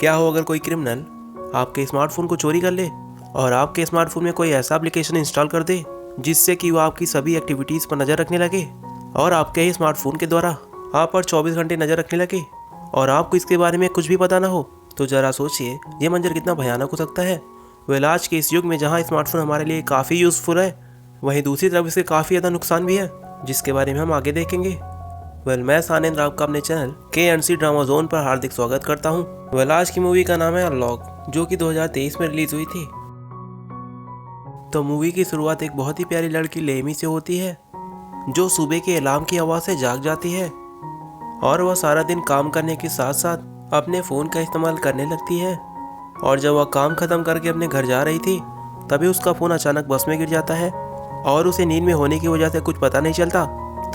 क्या हो अगर कोई क्रिमिनल आपके स्मार्टफोन को चोरी कर ले और आपके स्मार्टफोन में कोई ऐसा एप्लीकेशन इंस्टॉल कर दे जिससे कि वो आपकी सभी एक्टिविटीज़ पर नज़र रखने लगे और आपके ही स्मार्टफोन के द्वारा आप पर 24 घंटे नज़र रखने लगे और आपको इसके बारे में कुछ भी पता ना हो, तो ज़रा सोचिए ये मंजर कितना भयानक हो सकता है। वेल, आज के इस युग में जहाँ स्मार्टफोन हमारे लिए काफ़ी यूज़फुल है, वहीं दूसरी तरफ इसके काफ़ी ज़्यादा नुकसान भी है, जिसके बारे में हम आगे देखेंगे। वेल, मैं सानेंद्र आपका अपने चैनल KNC ड्रामा जोन पर हार्दिक स्वागत करता हूँ। वेल, आज की मूवी का नाम है अनलॉक, जो कि 2023 में रिलीज हुई थी। तो मूवी की शुरुआत एक बहुत ही प्यारी लड़की लेमी से होती है, जो सुबह के अलार्म की आवाज़ से जाग जाती है और वह सारा दिन काम करने के साथ साथ अपने फ़ोन का इस्तेमाल करने लगती है। और जब वह काम ख़त्म करके अपने घर जा रही थी, तभी उसका फ़ोन अचानक बस में गिर जाता है और उसे नींद में होने की वजह से कुछ पता नहीं चलता।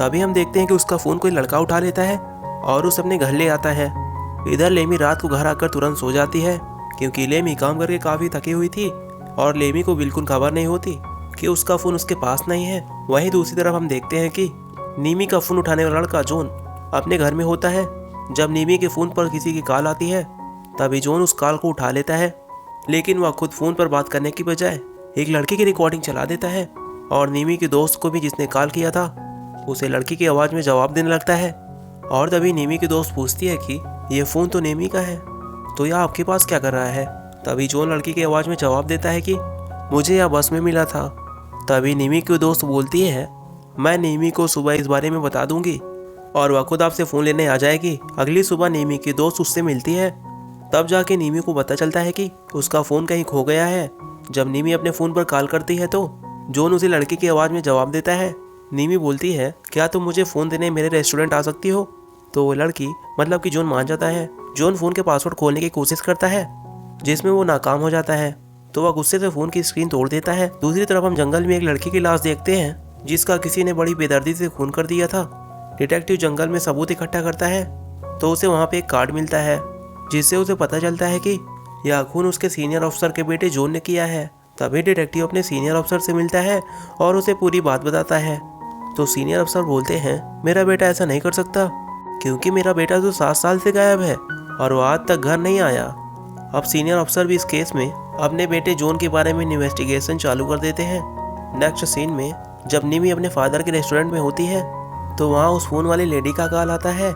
तभी हम देखते हैं कि उसका फ़ोन कोई लड़का उठा लेता है और उसे अपने घर ले आता है। इधर लेमी रात को घर आकर तुरंत सो जाती है, क्योंकि लेमी काम करके काफ़ी थकी हुई थी और लेमी को बिल्कुल खबर नहीं होती कि उसका फ़ोन उसके पास नहीं है। वहीं दूसरी तरफ हम देखते हैं कि नीमी का फ़ोन उठाने वाला लड़का जॉन अपने घर में होता है। जब नीमी के फ़ोन पर किसी की कॉल आती है, तभी जॉन उस कॉल को उठा लेता है, लेकिन वह खुद फ़ोन पर बात करने की बजाय एक लड़की की रिकॉर्डिंग चला देता है और नीमी के दोस्त को भी, जिसने कॉल किया था, उसे लड़की की आवाज़ में जवाब देने लगता है। और तभी नीमी की दोस्त पूछती है कि ये फ़ोन तो नीमी का है, तो यह आपके पास क्या कर रहा है। तभी जॉन लड़की की आवाज़ में जवाब देता है कि मुझे यह बस में मिला था। तभी नीमी की दोस्त बोलती है, मैं नीमी को सुबह इस बारे में बता दूंगी और वह खुद आपसे फ़ोन लेने आ जाएगी। अगली सुबह नीमी की दोस्त उससे मिलती है, तब जाके नीमी को पता चलता है कि उसका फ़ोन कहीं खो गया है। जब नीमी अपने फ़ोन पर कॉल करती है तो जॉन उसे लड़की की आवाज़ में जवाब देता है। नीमी बोलती है, क्या तुम मुझे फ़ोन देने मेरे रेस्टोरेंट आ सकती हो। तो वो लड़की, मतलब कि जॉन, मान जाता है। जॉन फ़ोन के पासवर्ड खोलने की कोशिश करता है, जिसमें वो नाकाम हो जाता है, तो वह गुस्से से फ़ोन की स्क्रीन तोड़ देता है। दूसरी तरफ हम जंगल में एक लड़की की लाश देखते हैं, जिसका किसी ने बड़ी बेदर्दी से खून कर दिया था। डिटेक्टिव जंगल में सबूत इकट्ठा करता है, तो उसे वहाँ पे एक कार्ड मिलता है, जिससे उसे पता चलता है कि यह खून उसके सीनियर अफसर के बेटे जॉन ने किया है। तभी डिटेक्टिव अपने सीनियर अफसर से मिलता है और उसे पूरी बात बताता है। तो सीनियर अफसर बोलते हैं, मेरा बेटा ऐसा नहीं कर सकता, क्योंकि मेरा बेटा तो 7 साल से गायब है और वो आज तक घर नहीं आया। अब सीनियर अफसर भी इस केस में अपने बेटे जॉन के बारे में इन्वेस्टिगेशन चालू कर देते हैं। नेक्स्ट सीन में जब नीमी अपने फादर के रेस्टोरेंट में होती है, तो वहाँ उस फ़ोन वाली लेडी का कॉल आता है,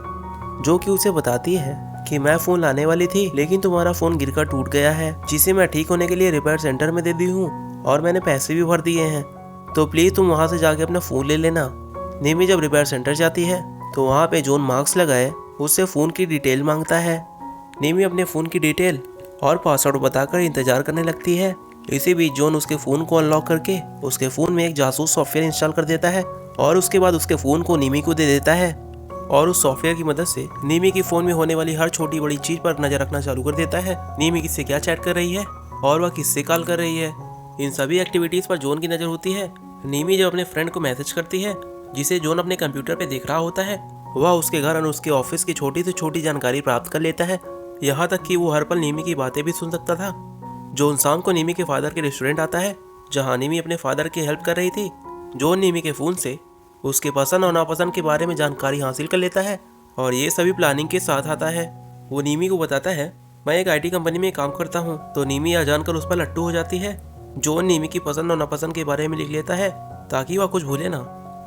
जो कि उसे बताती है कि मैं फ़ोन लाने वाली थी, लेकिन तुम्हारा फ़ोन गिरकर टूट गया है, जिसे मैं ठीक होने के लिए रिपेयर सेंटर में दे दी हूँ और मैंने पैसे भी भर दिए हैं, तो प्लीज़ तुम वहाँ से जाके अपना फ़ोन ले लेना। नीमी जब रिपेयर सेंटर जाती है, तो वहाँ पे जॉन मास्क लगाए उससे फ़ोन की डिटेल मांगता है। नीमी अपने फ़ोन की डिटेल और पासवर्ड बताकर इंतजार करने लगती है। इसी बीच जॉन उसके फ़ोन को अनलॉक करके उसके फ़ोन में एक जासूस सॉफ्टवेयर इंस्टॉल कर देता है और उसके बाद उसके फ़ोन को नीमी को दे देता है और उस सॉफ्टवेयर की मदद से नीमी की फ़ोन में होने वाली हर छोटी बड़ी चीज़ पर नज़र रखना चालू कर देता है। नीमी किससे क्या चैट कर रही है और वह किससे कॉल कर रही है, इन सभी एक्टिविटीज़ पर जॉन की नज़र होती है। नीमी जब अपने फ्रेंड को मैसेज करती है, जिसे जॉन अपने कंप्यूटर पर देख रहा होता है, वह उसके घर और उसके ऑफिस की छोटी से छोटी जानकारी प्राप्त कर लेता है, यहाँ तक कि वो हर पल नीमी की बातें भी सुन सकता था। जॉन शाम को नीमी के फादर के रेस्टोरेंट आता है, जहाँ नीमी अपने फादर की हेल्प कर रही थी। जॉन नीमी के फ़ोन से उसके पसंद और नापसंद के बारे में जानकारी हासिल कर लेता है और ये सभी प्लानिंग के साथ आता है। वो नीमी को बताता है, मैं एक IT कंपनी में काम करता हूँ, तो नीमी यह जानकर उस पर लट्टू हो जाती है। जॉन नीमी की पसंद और नापसंद के बारे में लिख लेता है, ताकि वह कुछ भूले ना।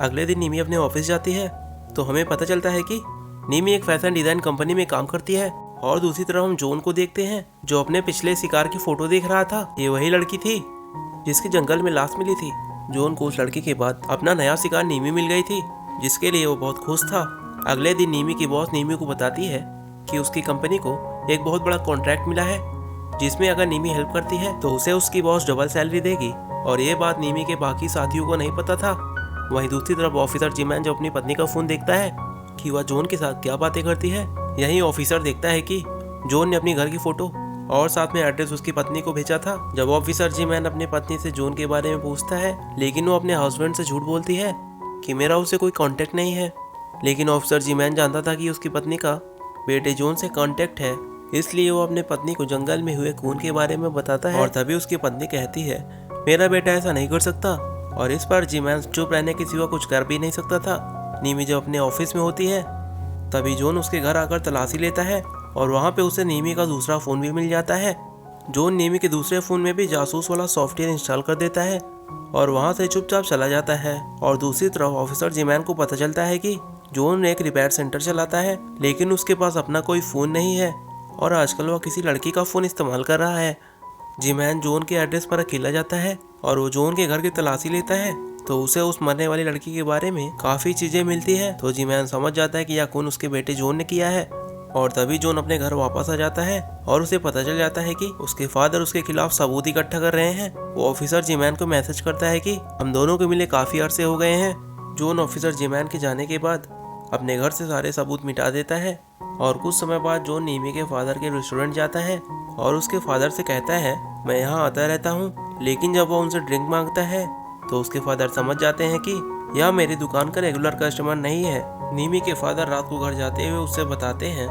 अगले दिन नीमी अपने ऑफिस जाती है, तो हमें पता चलता है कि नीमी एक फैशन डिज़ाइन कंपनी में काम करती है। और दूसरी तरफ हम जॉन को देखते हैं, जो अपने पिछले शिकार की फ़ोटो देख रहा था। ये वही लड़की थी जिसकी जंगल में लाश मिली थी। जॉन को उस लड़की के बाद अपना नया शिकार नीमी मिल गई थी, जिसके लिए वो बहुत खुश था। अगले दिन नीमी की बॉस नीमी को बताती है कि उसकी कंपनी को एक बहुत बड़ा कॉन्ट्रैक्ट मिला है, जिसमें अगर नीमी हेल्प करती है तो उसे उसकी बॉस डबल सैलरी देगी। और ये बात नीमी के बाकी साथियों को नहीं पता था। वहीं दूसरी तरफ ऑफिसर जिमैन जब अपनी पत्नी का फ़ोन देखता है कि वह जॉन के साथ क्या बातें करती है, यही ऑफिसर देखता है कि जॉन ने अपनी घर की फ़ोटो और साथ में एड्रेस उसकी पत्नी को भेजा था। जब ऑफिसर जिमैन अपनी पत्नी से जॉन के बारे में पूछता है, लेकिन वो अपने हस्बैंड से झूठ बोलती है कि मेरा उससे कोई कांटेक्ट नहीं है। लेकिन ऑफिसर जिमैन जानता था कि उसकी पत्नी का बेटे जॉन से कांटेक्ट है, इसलिए वो अपने पत्नी को जंगल में हुए खून के बारे में बताता है। और तभी उसकी पत्नी कहती है, मेरा बेटा ऐसा नहीं कर सकता। और इस पर जिमैन चुप रहने के सिवा कुछ कर भी नहीं सकता था। नीमी जब अपने ऑफिस में होती है, तभी जॉन उसके घर आकर तलाशी लेता है और वहाँ पे उसे नीमी का दूसरा फ़ोन भी मिल जाता है। जॉन नीमी के दूसरे फ़ोन में भी जासूस वाला सॉफ्टवेयर इंस्टॉल कर देता है और वहाँ से चुपचाप चला जाता है। और दूसरी तरफ ऑफिसर जिमैन को पता चलता है कि जॉन एक रिपेयर सेंटर चलाता है, लेकिन उसके पास अपना कोई फ़ोन नहीं है और आजकल वह किसी लड़की का फ़ोन इस्तेमाल कर रहा है। जिमैन जॉन के एड्रेस पर अकेला जाता है और वो जॉन के घर की तलाशी लेता है तो उसे उस मरने वाली लड़की के बारे में काफ़ी चीज़ें मिलती है। तो जिमैन समझ जाता है कि यह खून उसके बेटे जॉन ने किया है और तभी जॉन अपने घर वापस आ जाता है और उसे पता चल जाता है कि उसके फादर उसके खिलाफ सबूत इकट्ठा कर रहे हैं। वो ऑफिसर जिमैन को मैसेज करता है कि हम दोनों को मिले काफ़ी अरसे हो गए हैं। जॉन ऑफिसर जिमैन के जाने के बाद अपने घर से सारे सबूत मिटा देता है और कुछ समय बाद जॉन नीमी के फादर के रेस्टोरेंट जाता है और उसके फादर से कहता है मैं यहाँ आता रहता हूँ, लेकिन जब वो उनसे ड्रिंक मांगता है तो उसके फादर समझ जाते हैं कि यह मेरी दुकान का रेगुलर कस्टमर नहीं है। नीमी के फादर रात को घर जाते हुए उससे बताते हैं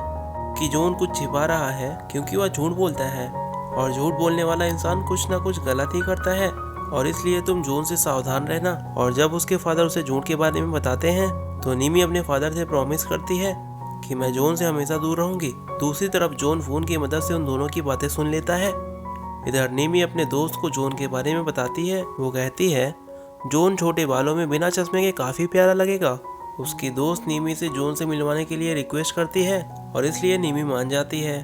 कि जॉन कुछ छिपा रहा है क्योंकि वह झूठ बोलता है और झूठ बोलने वाला इंसान कुछ ना कुछ गलत ही करता है और इसलिए तुम जॉन से सावधान रहना। और जब उसके फादर उसे झूठ के बारे में बताते हैं तो नीमी अपने फादर से प्रॉमिस करती है कि मैं जॉन से हमेशा दूर रहूंगी। दूसरी तरफ जॉन फोन की मदद से उन दोनों की बातें सुन लेता है। इधर नीमी अपने दोस्त को जॉन के बारे में बताती है। वो कहती है जॉन छोटे बालों में बिना चश्मे के काफी प्यारा लगेगा। उसकी दोस्त नीमी से जॉन से मिलवाने के लिए रिक्वेस्ट करती है और इसलिए नीमी मान जाती है।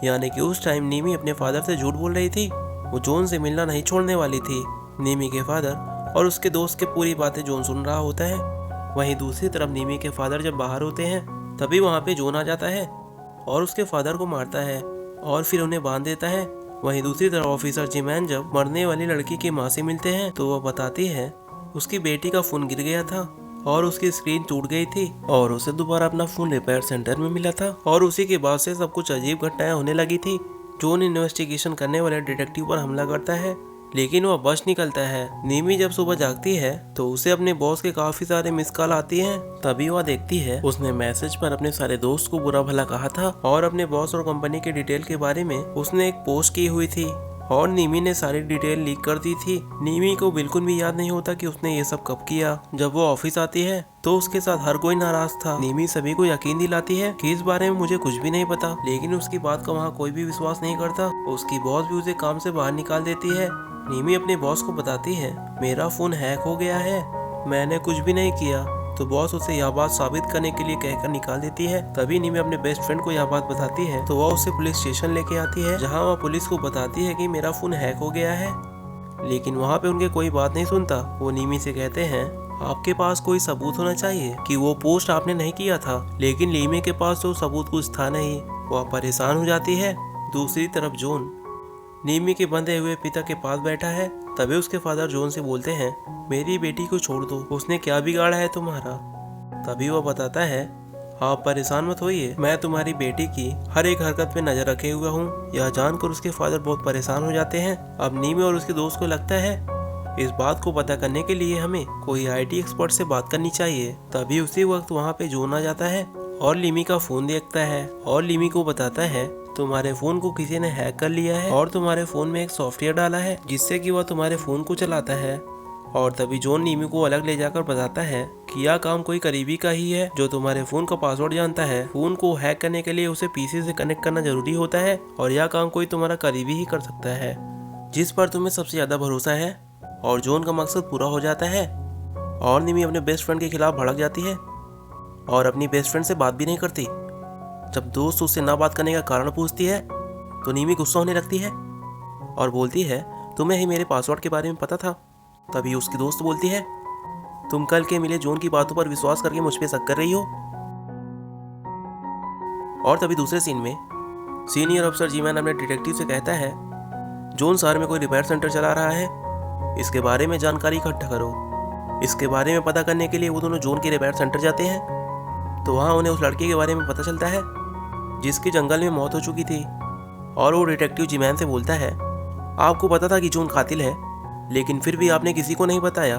यानी कि उस टाइम नीमी अपने फादर से झूठ बोल रही थी, वो जॉन से मिलना नहीं छोड़ने वाली थी। नीमी के फादर और उसके दोस्त की पूरी बातें जॉन सुन रहा होता है। वहीं दूसरी तरफ नीमी के फादर जब बाहर होते हैं तभी वहाँ पे जॉन आ जाता है और उसके फादर को मारता है और फिर उन्हें बांध देता है। वहीं दूसरी तरफ ऑफिसर जिमैन जब मरने वाली लड़की की माँ से मिलते हैं तो वह बताती है उसकी बेटी का फोन गिर गया था और उसकी स्क्रीन टूट गई थी और उसे दोबारा अपना फोन रिपेयर सेंटर में मिला था और उसी के बाद से सब कुछ अजीब घटनाएं होने लगी थी। जॉन इन्वेस्टिगेशन करने वाले डिटेक्टिव पर हमला करता है लेकिन वह बच निकलता है। नीमी जब सुबह जागती है तो उसे अपने बॉस के काफी सारे मिस कॉल आती हैं। तभी वह देखती है उसने मैसेज पर अपने सारे दोस्त को बुरा भला कहा था और अपने बॉस और कंपनी के डिटेल के बारे में उसने एक पोस्ट की हुई थी और नीमी ने सारी डिटेल लीक कर दी थी। नीमी को बिल्कुल भी याद नहीं होता कि उसने ये सब कब किया। जब वो ऑफिस आती है तो उसके साथ हर कोई नाराज था। नीमी सभी को यकीन दिलाती है कि इस बारे में मुझे कुछ भी नहीं पता, लेकिन उसकी बात का वहाँ कोई भी विश्वास नहीं करता। उसकी बॉस भी उसे काम से बाहर निकाल देती है। नीमी अपने बॉस को बताती है मेरा फोन हैक हो गया है, मैंने कुछ भी नहीं किया। तो बॉस उसे यह बात साबित करने के लिए कहकर निकाल देती है। तभी नीमी अपने बेस्ट फ्रेंड को यह बात बताती है तो वह उसे पुलिस स्टेशन लेके आती है, जहां वह पुलिस को बताती है कि मेरा फोन हैक हो गया है। लेकिन वहां पे उनके कोई बात नहीं सुनता। वो नीमी से कहते हैं आपके पास कोई सबूत होना चाहिए कि वो पोस्ट आपने नहीं किया था, लेकिन नीमी के पास तो सबूत कुछ था नहीं। वह परेशान हो जाती है। दूसरी तरफ जॉन नीमी के बंधे हुए पिता के पास बैठा है। तभी उसके फादर जॉन से बोलते हैं मेरी बेटी को छोड़ दो, उसने क्या बिगाड़ा है तुम्हारा। तभी वो बताता है आप परेशान मत होइए, मैं तुम्हारी बेटी की हर एक हरकत पे नजर रखे हुआ हूँ। यह जानकर उसके फादर बहुत परेशान हो जाते हैं। अब नीमी और उसके दोस्त को लगता है इस बात को पता करने के लिए हमें कोई IT एक्सपर्ट से बात करनी चाहिए। तभी उसी वक्त वहाँ पे जॉन आ जाता है और लीमी का फोन देखता है और लीमी को बताता है तुम्हारे फोन को किसी ने हैक कर लिया है और तुम्हारे फोन में एक सॉफ्टवेयर डाला है जिससे कि वह तुम्हारे फोन को चलाता है। और तभी जॉन नीमी को अलग ले जाकर बताता है कि यह काम कोई करीबी का ही है जो तुम्हारे फोन का पासवर्ड जानता है। फोन को हैक करने के लिए उसे पीसी से कनेक्ट करना जरूरी होता है और यह काम कोई तुम्हारा करीबी ही कर सकता है जिस पर तुम्हें सबसे ज्यादा भरोसा है। और जॉन का मकसद पूरा हो जाता है और नीमी अपने बेस्ट फ्रेंड के खिलाफ भड़क जाती है और अपनी बेस्ट फ्रेंड से बात भी नहीं करती। जब दोस्त उससे ना बात करने का कारण पूछती है तो नीमी गुस्सा होने लगती है और बोलती है तुम्हें ही मेरे पासवर्ड के बारे में पता था। तभी उसकी दोस्त बोलती है तुम कल के मिले जॉन की बातों पर विश्वास करके मुझ पे शक कर रही हो। और तभी दूसरे सीन में सीनियर अफसर जीमैन अपने डिटेक्टिव से कहता है जॉन शहर में कोई रिपेयर सेंटर चला रहा है, इसके बारे में जानकारी इकट्ठा करो। इसके बारे में पता करने के लिए वो दोनों जॉन के रिपेयर सेंटर जाते हैं तो वहाँ उन्हें उस लड़के के बारे में पता चलता है जिसकी जंगल में मौत हो चुकी थी। और वो डिटेक्टिव जीमैन से बोलता है आपको पता था कि जॉन कातिल है, लेकिन फिर भी आपने किसी को नहीं बताया।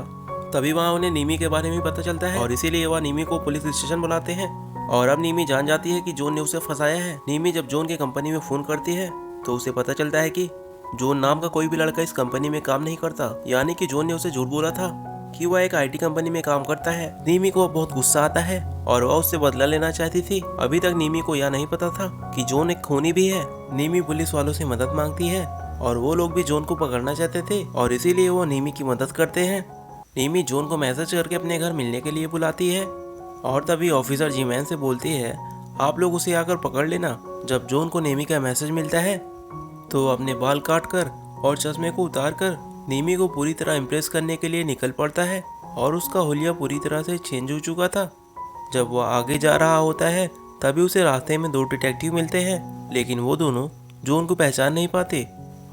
तभी वहाँ उन्हें नीमी के बारे में पता चलता है और इसीलिए वह नीमी को पुलिस स्टेशन बुलाते हैं। और अब नीमी जान जाती है कि जॉन ने उसे फंसाया है। नीमी जब जॉन की कंपनी में फोन करती है तो उसे पता चलता है कि जॉन नाम का कोई भी लड़का इस कंपनी में काम नहीं करता, यानी कि जॉन ने उसे झूठ बोला था कि वह एक आईटी कंपनी में काम करता है। नीमी को बहुत गुस्सा आता है और वह उससे बदला लेना चाहती थी। अभी तक नीमी को यह नहीं पता था कि जॉन एक खूनी भी है। नीमी पुलिस वालों से मदद मांगती है और वो लोग भी जॉन को पकड़ना चाहते थे और इसीलिए वो नीमी की मदद करते हैं। नीमी जॉन को मैसेज करके अपने घर मिलने के लिए बुलाती है और तभी ऑफिसर जी-मैन से बोलती है, आप लोग उसे आकर पकड़ लेना। जब जॉन को नीमी का मैसेज मिलता है तो अपने बाल काट कर और चश्मे को उतार कर नीमी को पूरी तरह इम्प्रेस करने के लिए निकल पड़ता है और उसका हुलिया पूरी तरह से चेंज हो चुका था। जब वह आगे जा रहा होता है तभी उसे रास्ते में 2 डिटेक्टिव मिलते हैं, लेकिन वो दोनों जॉन को पहचान नहीं पाते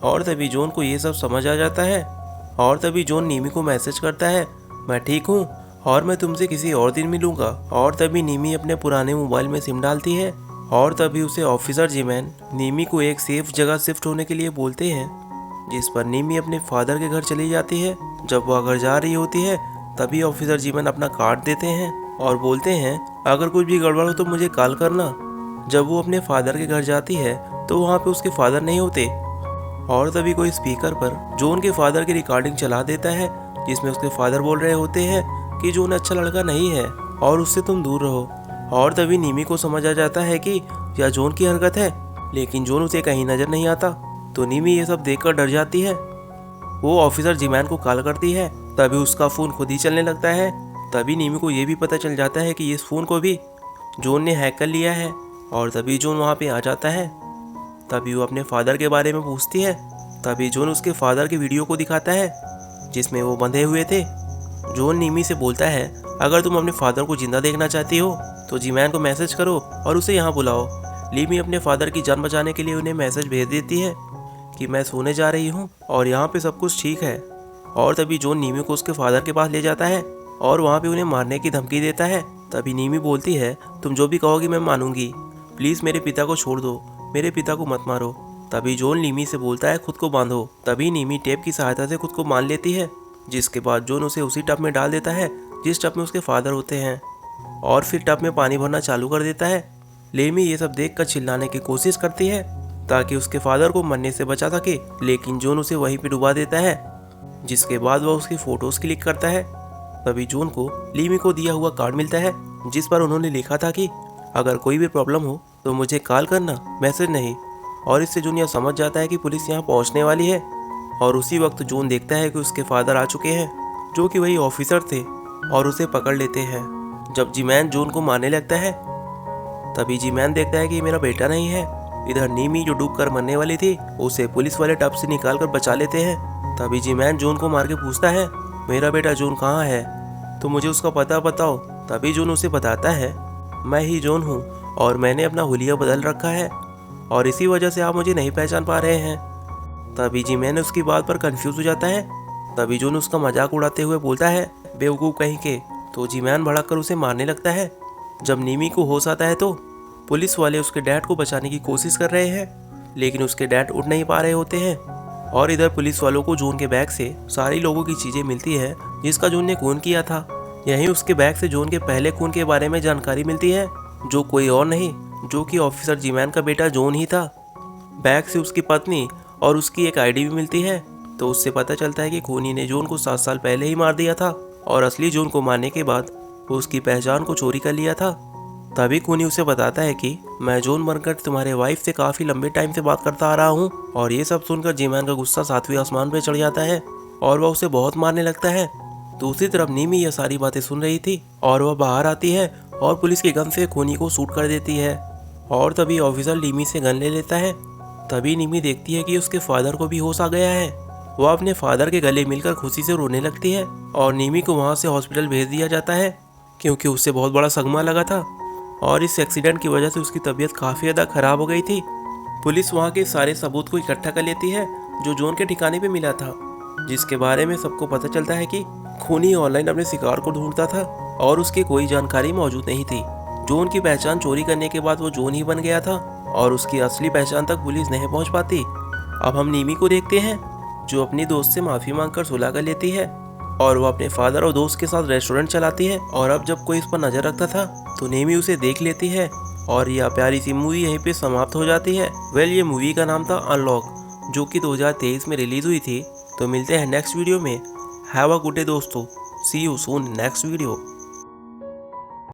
और तभी जॉन को ये सब समझ आ जाता है। और तभी जॉन नीमी को मैसेज करता है, मैं ठीक हूँ और मैं तुमसे किसी और दिन मिलूंगा। और तभी नीमी अपने पुराने मोबाइल में सिम डालती है और तभी उसे ऑफिसर जी-मैन नीमी को एक सेफ जगह शिफ्ट होने के लिए बोलते हैं, जिस पर नीमी अपने फादर के घर चली जाती है। जब वह घर जा रही होती है तभी ऑफिसर जी-मैन अपना कार्ड देते हैं और बोलते हैं, अगर कुछ भी गड़बड़ हो तो मुझे कॉल करना। जब वो अपने फादर के घर जाती है तो वहाँ पे उसके फादर नहीं होते और तभी कोई स्पीकर पर जॉन के फादर की रिकॉर्डिंग चला देता है, जिसमें उसके फादर बोल रहे होते हैं कि जॉन अच्छा लड़का नहीं है और उससे तुम दूर रहो। और तभी नीमी को समझ आ जाता है कि यह जॉन की हरकत है, लेकिन जॉन उसे कहीं नजर नहीं आता। तो नीमी ये सब देखकर डर जाती है। वो ऑफिसर जी-मैन को कॉल करती है, तभी उसका फ़ोन खुद ही चलने लगता है। तभी नीमी को ये भी पता चल जाता है कि इस फ़ोन को भी जॉन ने हैक कर लिया है और तभी जॉन वहाँ पे आ जाता है। तभी वो अपने फादर के बारे में पूछती है। तभी जॉन उसके फादर की वीडियो को दिखाता है जिसमें वो बंधे हुए थे। जॉन नीमी से बोलता है, अगर तुम अपने फादर को जिंदा देखना चाहती हो तो जी-मैन को मैसेज करो और उसे यहाँ बुलाओ। नीमी अपने फादर की जान बचाने के लिए उन्हें मैसेज भेज देती है कि मैं सोने जा रही हूँ और यहाँ पे सब कुछ ठीक है। और तभी जॉन नीमी को उसके फादर के पास ले जाता है और वहाँ पे उन्हें मारने की धमकी देता है। तभी नीमी बोलती है, तुम जो भी कहोगी मैं मानूंगी, प्लीज़ मेरे पिता को छोड़ दो, मेरे पिता को मत मारो। तभी जॉन नीमी से बोलता है, खुद को बांधो। तभी नीमी टेप की सहायता से खुद को बांध लेती है, जिसके बाद जॉन उसे उसी टब में डाल देता है जिस टब में उसके फादर होते हैं और फिर टब में पानी भरना चालू कर देता है। नीमी ये सब देखकर चिल्लाने की कोशिश करती है ताकि उसके फादर को मरने से बचा सके, लेकिन जॉन उसे वहीं पे डुबा देता है, जिसके बाद वह उसकी फोटोज क्लिक करता है। तभी जॉन को नीमी को दिया हुआ कार्ड मिलता है जिस पर उन्होंने लिखा था कि अगर कोई भी प्रॉब्लम हो तो मुझे कॉल करना, मैसेज नहीं। और इससे जॉन यह समझ जाता है कि पुलिस यहाँ पहुँचने वाली है और उसी वक्त जॉन देखता है कि उसके फादर आ चुके हैं, जो कि वही ऑफिसर थे, और उसे पकड़ लेते हैं। जब जी-मैन जॉन को मारने लगता है तभी जी-मैन देखता है कि मेरा बेटा नहीं है। इधर नीमी जो डूब कर मरने वाली थी उसे पुलिस वाले टब से निकाल कर बचा लेते हैं। तभी जी-मैन जॉन को मार के पूछता है, मेरा बेटा जॉन कहाँ है, तो मुझे उसका पता बताओ। तभी जॉन उसे बताता है, मैं ही जॉन हूँ और मैंने अपना हुलिया बदल रखा है और इसी वजह से आप मुझे नहीं पहचान पा रहे हैं। तभी जी-मैन उसकी बात पर कंफ्यूज हो जाता है। तभी जॉन उसका मजाक उड़ाते हुए बोलता है, बेवकूफ़ कहीं के। तो जी-मैन भड़क कर उसे मारने लगता है। जब नीमी को होश आता है तो पुलिस वाले उसके डैड को बचाने की कोशिश कर रहे हैं, लेकिन उसके डैड उठ नहीं पा रहे होते हैं। और इधर पुलिस वालों को जॉन के बैग से सारी लोगों की चीज़ें मिलती है जिसका जॉन ने खून किया था। यहीं उसके बैग से जॉन के पहले खून के बारे में जानकारी मिलती है, जो कोई और नहीं, जो कि ऑफिसर जी-मैन का बेटा जॉन ही था। बैग से उसकी पत्नी और उसकी एक आईडी भी मिलती है, तो उससे पता चलता है कि खूनी ने जॉन को 7 साल पहले ही मार दिया था और असली जॉन को मारने के बाद वो उसकी पहचान को चोरी कर लिया था। तभी खूनी उसे बताता है कि मैं जॉन बनकर तुम्हारे वाइफ से काफ़ी लंबे टाइम से बात करता आ रहा हूँ। और ये सब सुनकर जी-मैन का गुस्सा 7वें आसमान पर चढ़ जाता है और वह उसे बहुत मारने लगता है। दूसरी तरफ नीमी यह सारी बातें सुन रही थी और वह बाहर आती है और पुलिस की गन से खूनी को शूट कर देती है। और तभी ऑफिसर नीमी से गन ले लेता है। तभी नीमी देखती है कि उसके फादर को भी होश आ गया है। वह अपने फादर के गले मिलकर खुशी से रोने लगती है और नीमी को वहाँ से हॉस्पिटल भेज दिया जाता है, क्योंकि उससे बहुत बड़ा सदमा लगा था और इस एक्सीडेंट की वजह से उसकी तबीयत काफ़ी ज़्यादा खराब हो गई थी। पुलिस वहाँ के सारे सबूत को इकट्ठा कर लेती है जो जॉन के ठिकाने पे मिला था, जिसके बारे में सबको पता चलता है कि खूनी ऑनलाइन अपने शिकार को ढूंढता था और उसकी कोई जानकारी मौजूद नहीं थी। जॉन की पहचान चोरी करने के बाद वो जॉन ही बन गया था और उसकी असली पहचान तक पुलिस नहीं पहुँच पाती। अब हम नीमी को देखते हैं जो अपनी दोस्त से माफ़ी मांगकर सुलह कर लेती है और वो अपने फादर और दोस्त के साथ रेस्टोरेंट चलाती है। और अब जब कोई इस पर नज़र रखता था तो नीमी उसे देख लेती है और यह प्यारी सी मूवी यहीं पे समाप्त हो जाती है। ये मूवी का नाम था अनलॉक, जो कि 2023 में रिलीज हुई थी। तो मिलते हैं नेक्स्ट वीडियो में। हैव अ गुड डे दोस्तों। सी यू सून नेक्स्ट वीडियो।